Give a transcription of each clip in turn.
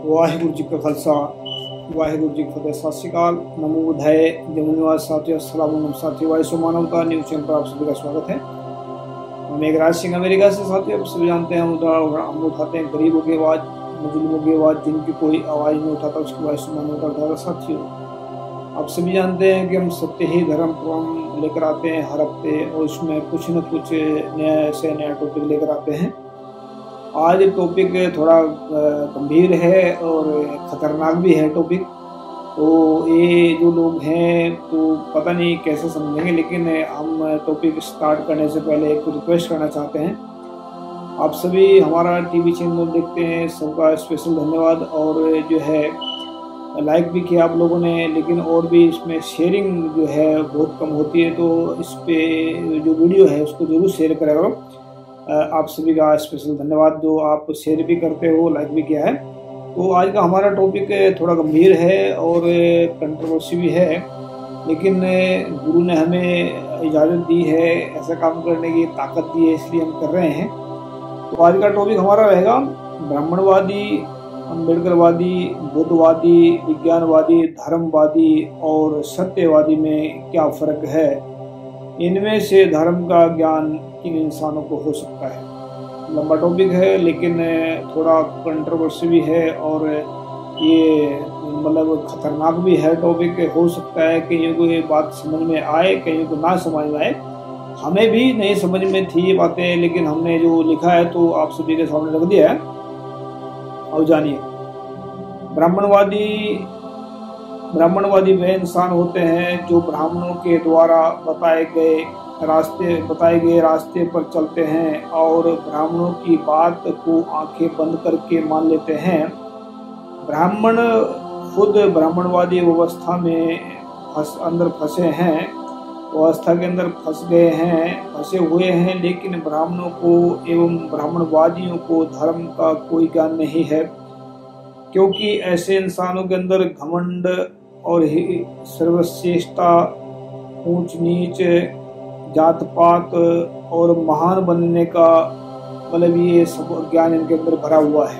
वाहिगुरु जी का खालसा वाहिगुरु जी फतेह। सत श्री अकाल, नमो बुद्धाय। जमुनिवास साथियों, अस्सलाम वालेकुम साथियों। वायसो मानवता न्यूज चैनल पर आप सभी का स्वागत है। मैं मेघराज सिंह अमेरिका से। साथियों, आप सभी जानते हैं हम उठाते हैं गरीबों की आवाज़, मुजरिमों की आवाज़, जिनकी कोई आवाज़ नहीं उठाता उसकी वायसो मानवता उठाता। साथियों, आप सभी जानते हैं कि हम सत्य ही धर्म को हम लेकर आते हैं हर हफ्ते, और उसमें कुछ न कुछ नया से नया टॉपिक लेकर आते हैं। आज टॉपिक थोड़ा गंभीर है और ख़तरनाक भी है टॉपिक। तो ये जो लोग हैं तो पता नहीं कैसे समझेंगे, लेकिन हम टॉपिक स्टार्ट करने से पहले एक रिक्वेस्ट करना चाहते हैं। आप सभी हमारा टीवी चैनल देखते हैं, सबका स्पेशल धन्यवाद। और जो है लाइक भी किया आप लोगों ने, लेकिन और भी इसमें शेयरिंग जो है बहुत कम होती है, तो इस पे जो वीडियो है उसको जरूर शेयर करें करो। आप सभी का स्पेशल धन्यवाद जो आप शेयर भी करते हो, लाइक भी किया है। तो आज का हमारा टॉपिक थोड़ा गंभीर है और कंट्रोवर्सी भी है, लेकिन गुरु ने हमें इजाज़त दी है, ऐसा काम करने की ताकत दी है, इसलिए हम कर रहे हैं। तो आज का टॉपिक हमारा रहेगा ब्राह्मणवादी, अम्बेडकरवादी, बुद्धवादी, विज्ञानवादी, धर्मवादी और सत्यवादी में क्या फ़र्क है। इनमें से धर्म का ज्ञान किन इंसानों को हो सकता है। लंबा टॉपिक है, लेकिन थोड़ा कंट्रोवर्सी भी है और ये मतलब खतरनाक भी है टॉपिक। हो सकता है कहीं को ये बात समझ में आए, कहीं को ना समझ में आए। हमें भी नहीं समझ में थी ये बातें, लेकिन हमने जो लिखा है तो आप सभी के सामने रख दिया है। और जानिए, ब्राह्मणवादी वे इंसान होते हैं जो ब्राह्मणों के द्वारा बताए गए रास्ते पर चलते हैं और ब्राह्मणों की बात को आंखें बंद करके मान लेते हैं। ब्राह्मण खुद ब्राह्मणवादी व्यवस्था में अंदर फंसे हैं, व्यवस्था के अंदर फंसे हुए हैं, लेकिन ब्राह्मणों को एवं ब्राह्मणवादियों को धर्म का कोई ज्ञान नहीं है, क्योंकि ऐसे इंसानों के अंदर घमंड और सर्वश्रेष्ठता, ऊंच नीच, जात पात और महान बनने का मतलब ये सब ज्ञान इनके अंदर भरा हुआ है।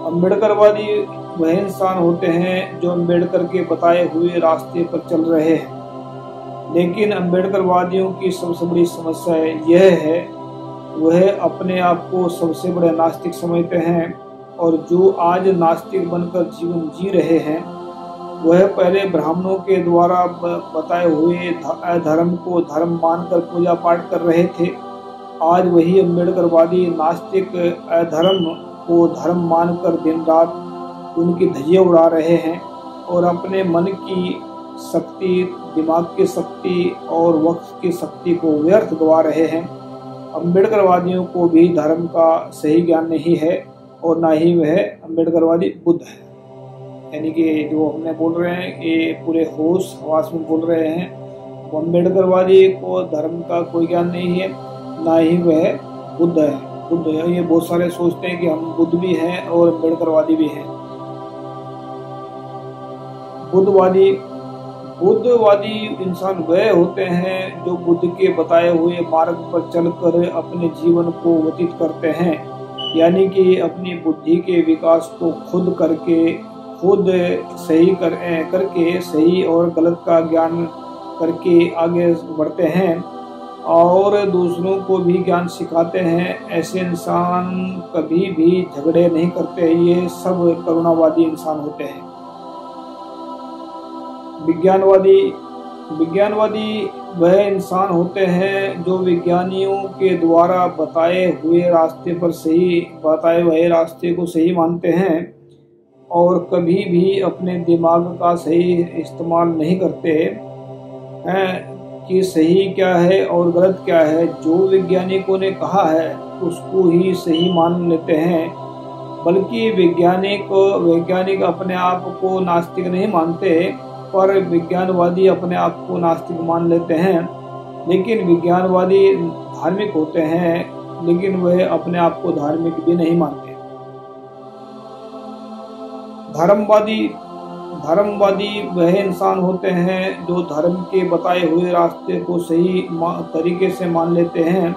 अम्बेडकरवादी वह इंसान होते हैं जो अम्बेडकर के बताए हुए रास्ते पर चल रहे हैं, लेकिन अम्बेडकरवादियों की सबसे बड़ी समस्या यह है वह अपने आप को सबसे बड़े नास्तिक समझते हैं, और जो आज नास्तिक बनकर जीवन जी रहे हैं वह पहले ब्राह्मणों के द्वारा बताए हुए धर्म को धर्म मानकर पूजा पाठ कर रहे थे। आज वही अम्बेडकरवादी नास्तिक अधर्म को धर्म मानकर दिन रात उनकी धज्जियां उड़ा रहे हैं और अपने मन की शक्ति, दिमाग की शक्ति और वक्त की शक्ति को व्यर्थ गवा रहे हैं। अम्बेडकरवादियों को भी धर्म का सही ज्ञान नहीं है और ना ही वह अम्बेडकरवादी बुद्ध है। यानी कि जो हमने बोल रहे हैं ये पूरे होश हवास में बोल रहे हैं। वो अम्बेडकरवादी को धर्म का कोई ज्ञान नहीं है, ना ही वह बुद्ध है। ये बहुत सारे सोचते हैं कि हम बुद्ध भी हैं और अम्बेडकरवादी भी हैं। बुद्धवादी इंसान वह होते हैं जो बुद्ध के बताए हुए मार्ग पर चलकर अपने जीवन को व्यतीत करते हैं, यानी कि अपनी बुद्धि के विकास को खुद करके सही और गलत का ज्ञान करके आगे बढ़ते हैं और दूसरों को भी ज्ञान सिखाते हैं। ऐसे इंसान कभी भी झगड़े नहीं करते। ये सब करुणावादी इंसान होते हैं। विज्ञानवादी वह इंसान होते हैं जो विज्ञानियों के द्वारा बताए हुए रास्ते को सही मानते हैं और कभी भी अपने दिमाग का सही इस्तेमाल नहीं करते हैं कि सही क्या है और गलत क्या है। जो वैज्ञानिकों ने कहा है उसको ही सही मान लेते हैं, बल्कि वैज्ञानिक अपने आप को नास्तिक नहीं मानते, पर विज्ञानवादी अपने आप को नास्तिक मान लेते हैं। लेकिन विज्ञानवादी धार्मिक होते हैं, लेकिन वह अपने आप को धार्मिक भी नहीं मानते। धर्मवादी वह इंसान होते हैं जो धर्म के बताए हुए रास्ते को सही तरीके से मान लेते हैं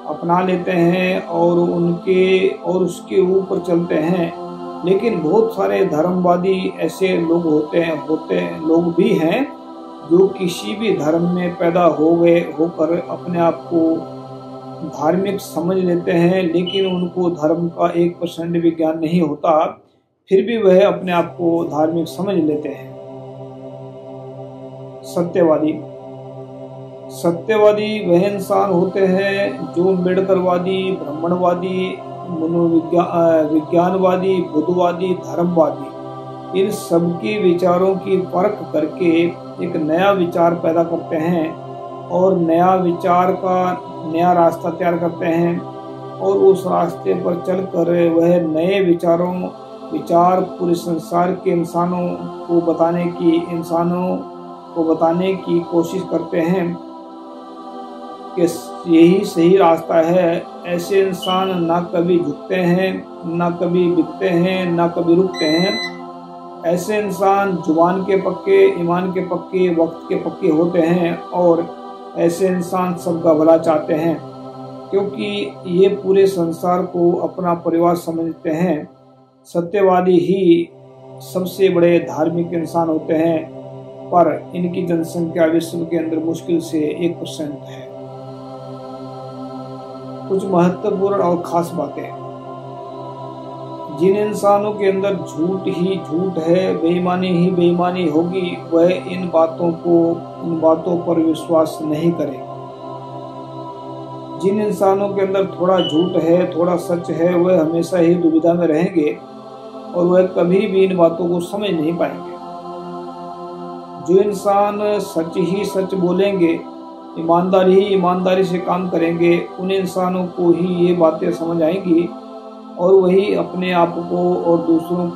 अपना लेते हैं और उसके ऊपर चलते हैं। लेकिन बहुत सारे धर्मवादी ऐसे लोग लोग भी हैं जो किसी भी धर्म में पैदा होकर अपने आप को धार्मिक समझ लेते हैं, लेकिन उनको धर्म का 1% भी ज्ञान नहीं होता, फिर भी वह अपने आप को धार्मिक समझ लेते हैं। सत्यवादी वह इंसान होते हैं जो अम्बेडकरवादी, ब्राह्मणवादी, विज्ञानवादी, बुद्धवादी, धर्मवादी, इन सबके विचारों की परख करके एक नया विचार पैदा करते हैं और नया विचार का नया रास्ता तैयार करते हैं, और उस रास्ते पर चलकर वह नए विचार पूरे संसार के इंसानों को बताने की कोशिश करते हैं कि यही सही रास्ता है। ऐसे इंसान ना कभी झुकते हैं, ना कभी बिकते हैं, ना कभी रुकते हैं। ऐसे इंसान जुबान के पक्के, ईमान के पक्के, वक्त के पक्के होते हैं, और ऐसे इंसान सबका भला चाहते हैं, क्योंकि ये पूरे संसार को अपना परिवार समझते हैं। सत्यवादी ही सबसे बड़े धार्मिक इंसान होते हैं, पर इनकी जनसंख्या विश्व के अंदर मुश्किल से 1% है। कुछ महत्वपूर्ण और खास बातें। जिन इंसानों के अंदर झूठ ही झूठ है, बेईमानी ही बेईमानी होगी, वह इन बातों पर विश्वास नहीं करें। जिन इंसानों के अंदर थोड़ा झूठ है, थोड़ा सच है, वह हमेशा ही दुविधा में रहेंगे और वह कभी भी इन बातों को समझ नहीं पाएंगे। जो इंसान सच ही सच बोलेंगे, ईमानदारी से काम करेंगे, उन इंसानों को ही ये बातें समझ आएंगी, और वही अपने आप को और दूसरों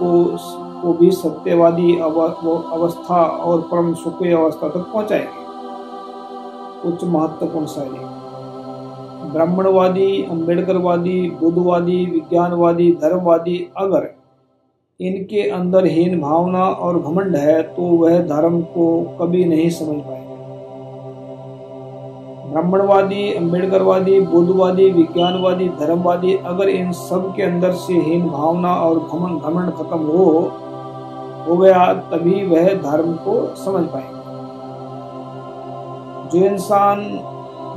को भी सत्यवादी अवस्था और परम सुखी अवस्था तक पहुंचाएंगे। कुछ महत्वपूर्ण शैली। ब्राह्मणवादी, अम्बेडकरवादी, बुद्धवादी, विज्ञानवादी, धर्मवादी, अगर इनके अंदर हीन भावना और घमंड है तो वह धर्म को कभी नहीं समझ पाएंगे। ब्राह्मणवादी, अम्बेडकरवादी, बुद्धवादी, विज्ञानवादी, धर्मवादी, अगर इन सब के अंदर से हीन भावना और घमंड खत्म हो गया, तभी वह धर्म को समझ पाएंगे। जो इंसान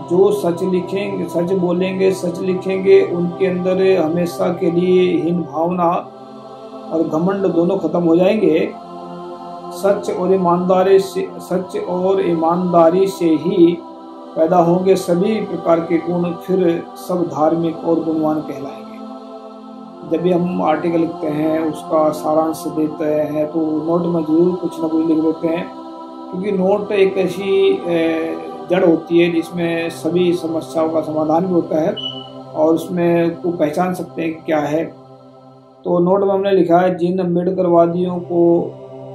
जो सच बोलेंगे, सच लिखेंगे, उनके अंदर हमेशा के लिए हीन भावना और घमंड दोनों खत्म हो जाएंगे। सच और ईमानदारी से ही पैदा होंगे सभी प्रकार के गुण, फिर सब धार्मिक और गुणवान कहलाएंगे। जब भी हम आर्टिकल लिखते हैं, उसका सारांश देते हैं, तो नोट में जरूर कुछ ना कुछ लिख देते हैं, क्योंकि नोट एक ऐसी जड़ होती है जिसमें सभी समस्याओं का समाधान भी होता है, और उसमें को पहचान सकते हैं कि क्या है। तो नोट में हमने लिखा है, जिन अम्बेडकरवादियों को,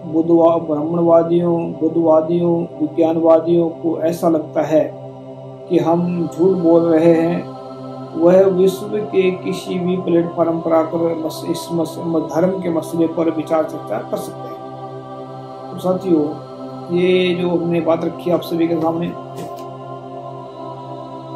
ब्राह्मणवादियों, बुद्धवादियों, विज्ञानवादियों को ऐसा लगता है कि हम झूठ बोल रहे हैं, वह विश्व के किसी भी प्लेटफॉर्म पर आकर इस धर्म के मसले पर विचार चर्चा कर सकते हैं। तो साथियों, ये जो हमने बात रखी आप सभी के सामने,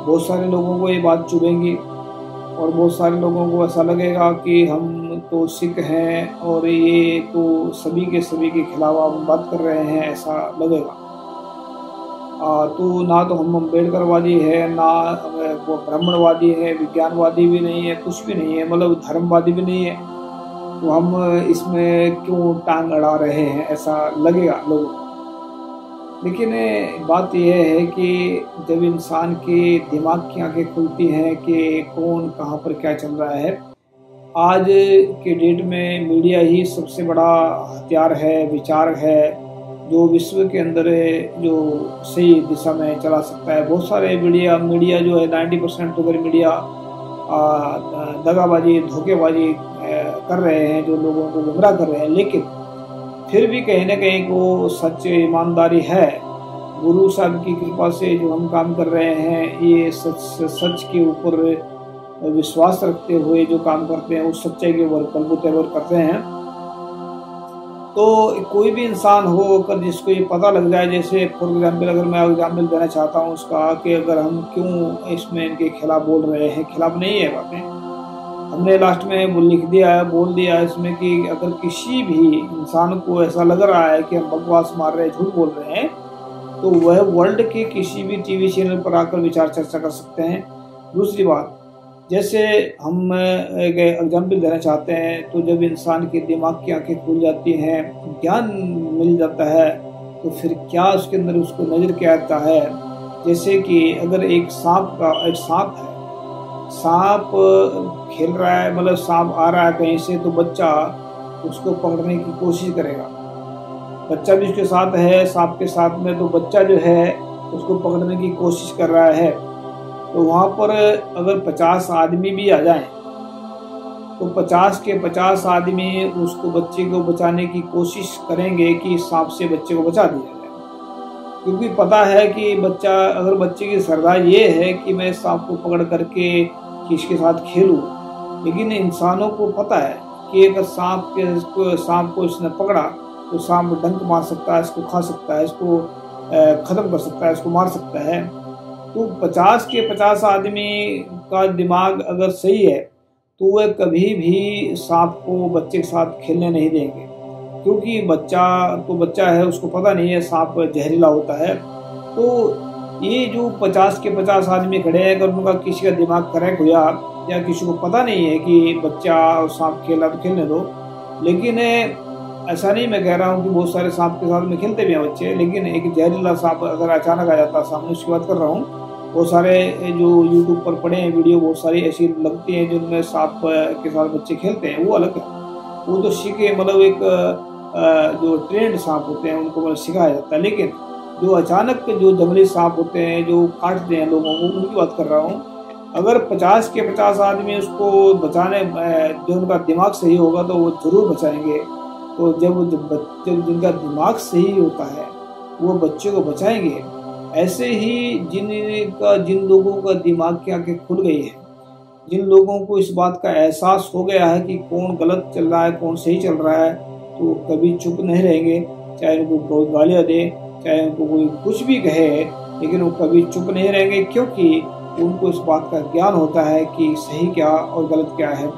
बहुत सारे लोगों को ये बात चुभेगी और बहुत सारे लोगों को ऐसा लगेगा कि हम तो सिख हैं और ये तो सभी के खिलाफ हम बात कर रहे हैं, ऐसा लगेगा। तो ना तो हम अम्बेडकरवादी है, ना वो ब्राह्मणवादी है, विज्ञानवादी भी नहीं है, कुछ भी नहीं है, मतलब धर्मवादी भी नहीं है, तो हम इसमें क्यों टांग अड़ा रहे हैं, ऐसा लगेगा लोगों को। लेकिन बात यह है कि जब इंसान के दिमाग की आंखें खुलती हैं कि कौन कहाँ पर क्या चल रहा है, आज के डेट में मीडिया ही सबसे बड़ा हथियार है, विचार है, जो विश्व के अंदर जो सही दिशा में चला सकता है। बहुत सारे मीडिया जो है 90% तो अगर मीडिया दगाबाजी, धोखेबाजी कर रहे हैं, जो लोगों को गुमराह कर रहे हैं, लेकिन फिर भी कहीं ना कहीं को सच ईमानदारी है। गुरु साहब की कृपा से जो हम काम कर रहे हैं, ये सच के ऊपर विश्वास रखते हुए जो काम करते हैं, उस सच्चाई के ऊपर बलबूते करते हैं। तो कोई भी इंसान हो अगर जिसको ये पता लग जाए, जैसे फॉर एग्जाम्पल अगर मैं एग्जाम्पल देना चाहता हूँ उसका कि अगर हम क्यों इसमें इनके खिलाफ बोल रहे हैं, खिलाफ नहीं है बातें, हमने लास्ट में वो लिख दिया है, बोल दिया है इसमें कि अगर किसी भी इंसान को ऐसा लग रहा है कि हम बकवास मार रहे हैं, झूठ बोल रहे हैं, तो वह वर्ल्ड के किसी भी टीवी चैनल पर आकर विचार चर्चा कर सकते हैं। दूसरी बात, जैसे हम एक एग्जाम्पल देना चाहते हैं, तो जब इंसान के दिमाग की आंखें खुल जाती हैं, ज्ञान मिल जाता है, तो फिर क्या उसके अंदर उसको नज़र क्या आता है। जैसे कि अगर एक सांप है, सांप खेल रहा है, मतलब सांप आ रहा है कहीं से, तो बच्चा उसको पकड़ने की कोशिश करेगा, बच्चा भी उसके साथ है, सांप के साथ में, तो बच्चा जो है उसको पकड़ने की कोशिश कर रहा है। तो वहाँ पर अगर 50 आदमी भी आ जाएं, तो 50 के 50 आदमी उसको बच्चे को बचाने की कोशिश करेंगे कि सांप से बच्चे को बचा दिया जाए, क्योंकि पता है कि बच्चा, अगर बच्चे की श्रद्धा ये है कि मैं सांप को पकड़ करके इसके साथ खेलूं, लेकिन इंसानों को पता है कि अगर सांप को इसने पकड़ा तो सांप डंक मार सकता है, इसको खा सकता है, इसको खत्म कर सकता है, इसको मार सकता है। तो 50 के 50 आदमी का दिमाग अगर सही है तो वह कभी भी सांप को बच्चे के साथ खेलने नहीं देंगे, क्योंकि बच्चा है, उसको पता नहीं है सांप जहरीला होता है। तो ये जो 50 के 50 आदमी खड़े हैं, अगर उनका किसी का दिमाग करेक्ट हुआ या किसी को पता नहीं है कि बच्चा और सांप खेला तो खेलने दो, लेकिन ऐसा नहीं मैं कह रहा हूँ कि बहुत सारे सांप के साथ में खेलते भी हैं बच्चे, लेकिन एक जहरीला सांप अगर अचानक आ जाता सामने, उसकी बात कर रहा हूँ। बहुत सारे जो यूट्यूब पर पड़े हैं वीडियो, बहुत सारी ऐसी लगती हैं जिनमें सांप के साथ बच्चे खेलते हैं, वो अलग है, वो तो सीखे, मतलब एक जो ट्रेंड सांप होते हैं उनको मतलब सिखाया जाता है। लेकिन जो अचानक जो जंगली सांप होते हैं जो काटते हैं लोगों को, उनकी बात कर रहा हूँ। अगर 50 के 50 आदमी उसको बचाने, जो उनका दिमाग सही होगा तो वो जरूर बचाएंगे। तो जब जिनका दिमाग सही होता है वो बच्चे को बचाएंगे। ऐसे ही जिन लोगों का दिमाग की आंखें खुल गई है, जिन लोगों को इस बात का एहसास हो गया है कि कौन गलत चल रहा है कौन सही चल रहा है, तो वो कभी चुप नहीं रहेंगे, चाहे उनको कोई गालियाँ दे, चाहे उनको कोई कुछ भी कहे, लेकिन वो कभी चुप नहीं रहेंगे, क्योंकि उनको इस बात का ज्ञान होता है कि सही क्या और गलत क्या है।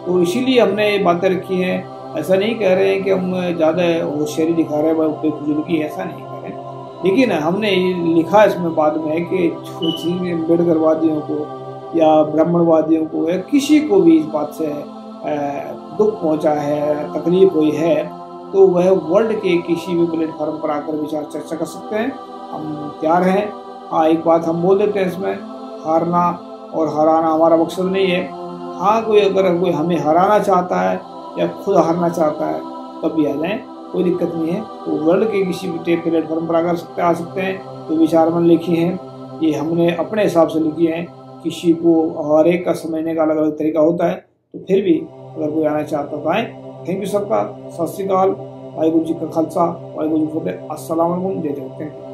तो इसीलिए हमने ये बातें रखी हैं। ऐसा नहीं कह रहे हैं कि हम ज़्यादा होशियारी दिखा रहे हैं, बेफजूलगी, ऐसा नहीं कह रहे, लेकिन हमने लिखा इसमें बाद में कि जो चीज़ अम्बेडकरवादियों को या ब्राह्मणवादियों को या किसी को भी इस बात से दुख पहुंचा है, तकलीफ हुई है, तो वह वर्ल्ड के किसी भी प्लेटफॉर्म पर आकर विचार चर्चा कर सकते हैं। हम तैयार हैं। हाँ, एक बात हम बोल देते हैं इसमें, हारना और हराना हमारा मकसद नहीं है। हाँ, अगर कोई हमें हराना चाहता है या खुद हारना चाहता है तब भी आ जाए, कोई दिक्कत नहीं है। तो वर्ल्ड के किसी भी प्लेटफॉर्म पर आ सकते हैं। तो विचार मन लिखी हैं, ये हमने अपने हिसाब से लिखी हैं, किसी को हर एक का समझने का अलग अलग तरीका होता है। तो फिर भी अगर कोई आना चाहता तो आए। थैंक यू सबका, सत श्री अकाल, वाहिगुरू जी का खालसा, वाहिगुरू जी की फतेह, अस्सलाम वालेकुम, जय जय। Thank you.